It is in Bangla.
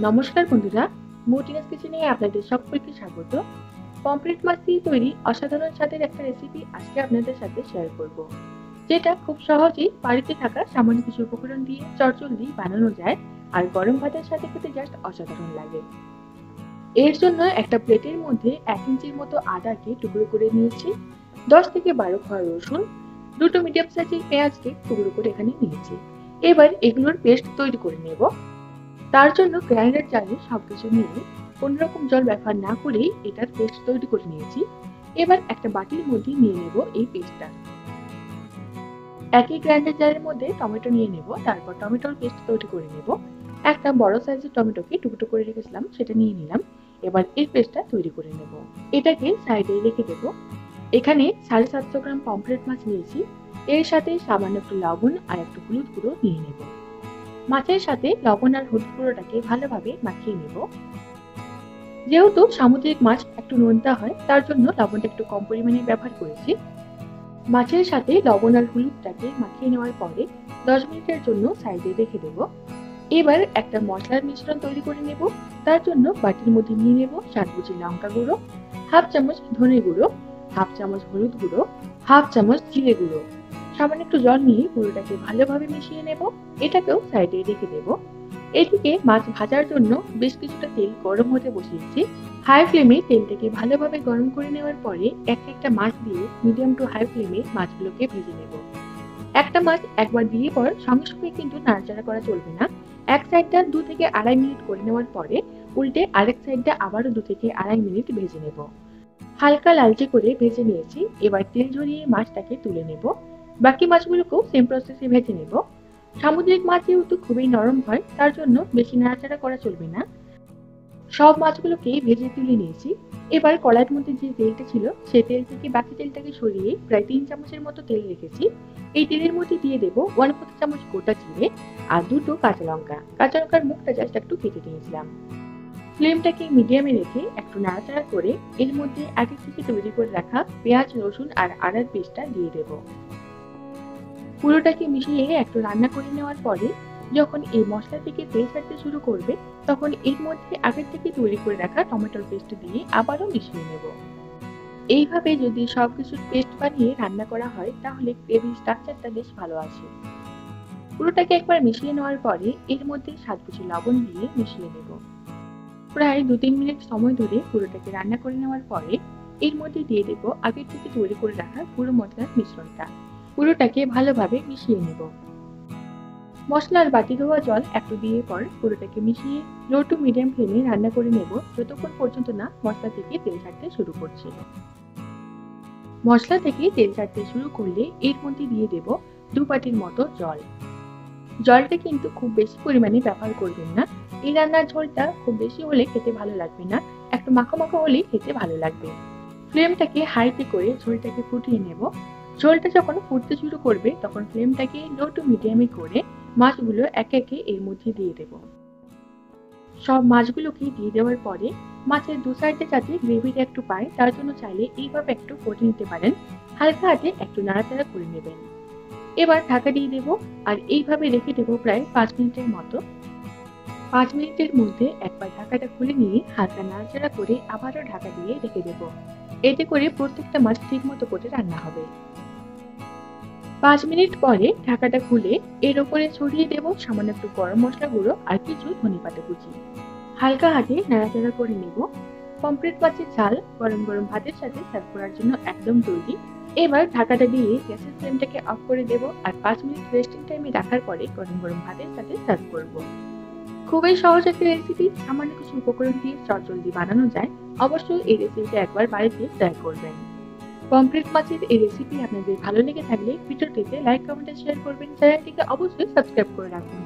নমস্কার বন্ধুরা, মর্টিনাস কিচেনে আপনাদের সকলকে স্বাগত। পমফ্রেট মাছ দিয়ে তৈরি অসাধারণ স্বাদের একটা রেসিপি আজকে আপনাদের সাথে শেয়ার করব, যেটা খুব সহজেই বাড়িতে থাকা সামান্য কিছু উপকরণ দিয়ে চটজলদি বানানো যায় আর গরম ভাতের সাথে খেতে জাস্ট অসাধারণ লাগে। এর জন্য একটা প্লেটের মধ্যে 1 ইঞ্চির মতো আদাকে টুকরো করে নিয়েছি, 10 থেকে 12 কোয়া রসুন, দুটো মিডিয়াম সাইজের পেঁয়াজকে টুকরো করে এখানে নিয়েছি। এবার এগুলোর পেস্ট তৈরি করে নেব। তার জন্য গ্রাইন্ডার জারে সবকিছু নিয়ে কোনোরকম জল ব্যবহার না করেই এটার পেস্ট তৈরি করে নিয়েছি। এবার একটা বাটির মধ্যে নিয়ে নেব এই পেস্টটা। একই গ্রাইন্ডার জারের মধ্যে টমেটো নিয়ে নেব, তারপর টমেটোর পেস্ট তৈরি করে নেব। একটা বড় সাইজের টমেটোকে টুকরো করে রেখেছিলাম, সেটা নিয়ে নিলাম। এবার এই পেস্টটা তৈরি করে নেব। এটাকে সাইডে রেখে দেব। এখানে 750 গ্রাম পমফ্রেট মাছ নিয়েছি, এর সাথে সামান্য একটু লবণ আর একটু হলুদ গুঁড়ো নিয়ে নেব। মাছের সাথে লবণ আর হলুদ গুঁড়োটাকে ভালোভাবে মাখিয়ে নেব। যেহেতু সামুদ্রিক মাছ একটু নোনতা হয়, তার জন্য লবণটা একটু কম পরিমাণে ব্যবহার করেছি। মাছের সাথে লবণ আর হলুদটাকে মাখিয়ে নেওয়ার পরে 10 মিনিটের জন্য সাইডে রেখে দেব। এবার একটা মশলার মিশ্রণ তৈরি করে নেব। তার জন্য বাটির মধ্যে নিয়ে নেব স্বাদ বুঝে লঙ্কা গুঁড়ো, হাফ চামচ ধনে গুঁড়ো, হাফ চামচ হলুদ গুঁড়ো, হাফ চামচ জিরে গুঁড়ো, সামান্য একটু জল নিয়ে পুরোটাকে ভালোভাবে মিশিয়ে নেব। এটাকেও সাইডে রেখে দেব। এদিকে মাছ ভাজার জন্য বেশ কিছুটা তেল গরম হতে বসিয়েছি। হাই ফ্লেমে তেলটাকে ভালোভাবে গরম করে নেওয়ার পরে একটা মাছ দিয়ে মিডিয়াম টু হাই ফ্লেমে মাছগুলোকে ভেজে নেব। একটা মাছ একবার দিয়ে পর সঙ্গে সঙ্গে কিন্তু নাড়াচাড়া করা চলবে না। এক সাইডটা 2 থেকে আড়াই মিনিট করে নেওয়ার পরে উল্টে আরেক সাইডটা আবারও 2 থেকে আড়াই মিনিট ভেজে নেব। হালকা লালচে করে ভেজে নিয়েছি। এবার তেল ঝরিয়ে মাছটাকে তুলে নেব। বাকি মাছগুলোকেও সেম প্রসেসে ভেজে নেব। সামুদ্রিক মাছ যেহেতু খুবই নরম হয়, তার জন্য বেশি নাড়াচাড়া করা চলবে না। সব মাছগুলোকে ভেজে তুলে নিয়েছি। এবার কড়াইয়ের মধ্যে যে তেলটা ছিল, সেই তেল থেকে বাকি তেলটাকে সরিয়ে প্রায় 3 চামচের মতো তেল রেখেছি। এই তেলের মধ্যে দিয়ে দেব 1/4 চামচ গোটা জিরে আর দুটো কাঁচা লঙ্কা। কাঁচা লঙ্কার মুখটা জাস্ট একটু কেটে নিয়েছিলাম। ফ্লেমটাকে মিডিয়ামে রেখে একটু নাড়াচাড়া করে এর মধ্যে আগে থেকে তৈরি করে রাখা পেঁয়াজ, রসুন আর আদার পেস্টটা দিয়ে দেব। পুরোটাকে মিশিয়ে একটু রান্না করে নেওয়ার পরে যখন এই মশলা থেকে তেল ছাড়তে শুরু করবে, তখন এর মধ্যে আগে থেকে তৈরি করে রাখা টমেটোর পেস্ট দিয়ে আবারও মিশিয়ে নেব। এইভাবে যদি সবকিছুর পেস্ট বানিয়ে রান্না করা হয়, তাহলে গ্রেভির স্ট্রাকচারটা বেশ ভালো আসে। পুরোটাকে একবার মিশিয়ে নেওয়ার পরে এর মধ্যে স্বাদ বুঝে লবণ দিয়ে মিশিয়ে নেব। প্রায় 2-3 মিনিট সময় ধরে পুরোটাকে রান্না করে নেওয়ার পরে এর মধ্যে দিয়ে দেব আগে থেকে তৈরি করে রাখা গুঁড়ো মশলার মিশ্রণটা। পুরোটাকে ভালোভাবে মিশিয়ে নেব। মশলার বাটি ধোয়া জল একটু দিয়ে পর পুরোটাকে মিশিয়ে লো টু মিডিয়াম ফ্লেমে রান্না করে নেব, যতক্ষণ পর্যন্ত না মশলা থেকে তেল ছাড়তে শুরু করছে। মশলা থেকে তেল ছাড়তে শুরু করলে এর মধ্যে দিয়ে দেব 2 বাটির মতো জল। জলটা কিন্তু খুব বেশি পরিমাণে ব্যবহার করবেন না। এই রান্নার ঝোলটা খুব বেশি হলে খেতে ভালো লাগবে না, একটু মাখো মাখো হলেই খেতে ভালো লাগবে। ফ্লেমটাকে হাইতে করে ঝোলটাকে ফুটিয়ে নেব। ঝোলটা যখন ফুটতে শুরু করবে, তখন ফ্লেমটাকে লো টু মিডিয়ামে করে মাছগুলো একে একে এর মধ্যে দিয়ে দেব। সব মাছগুলোকে দিয়ে দেওয়ার পরে মাছের দু সাইডে যাতে গ্রেভিটা একটু পায়, তার জন্য চাইলে এইভাবে একটু ফুটে নিতে পারেন। হালকা হাতে একটু নাড়াচাড়া করে নেবেন। এবার ঢাকা দিয়ে দেব আর এইভাবে রেখে দেব প্রায় 5 মিনিটের মতো। 5 মিনিটের মধ্যে একবার ঢাকাটা খুলে নিয়ে হালকা নাড়াচাড়া করে আবারও ঢাকা দিয়ে রেখে দেব। এতে করে প্রত্যেকটা মাছ ঠিক মতো করে রান্না হবে। 5 মিনিট পরে ঢাকাটা খুলে এর উপরে ছড়িয়ে দেব সামান্য একটু গরম মশলা গুঁড়ো আর কিছু ধনেপাতা কুচি। হালকা হাতে নাড়াচাড়া করে নেব। পমফ্রেট মাছের ঝাল গরম গরম ভাতের সাথে সার্ভ করার জন্য একদম তৈরি। এবার ঢাকাটা দিয়ে গ্যাসের ফ্লেমটাকে অফ করে দেব আর 5 মিনিট রেস্টিং টাইমে রাখার পরে গরম গরম ভাতের সাথে সার্ভ করব। খুবই সহজ একটা রেসিপি, সামান্য কিছু উপকরণ দিয়ে চটজলদি বানানো যায়। অবশ্যই এই রেসিপিটা একবার বাড়িতে ট্রাই করবেন। পমফ্রেট মাছের এই রেসিপি আপনাদের ভালো লেগে থাকলে ভিডিওটিতে লাইক, কমেন্ট, শেয়ার করবেন। চ্যানেলটিকে অবশ্যই সাবস্ক্রাইব করে রাখুন।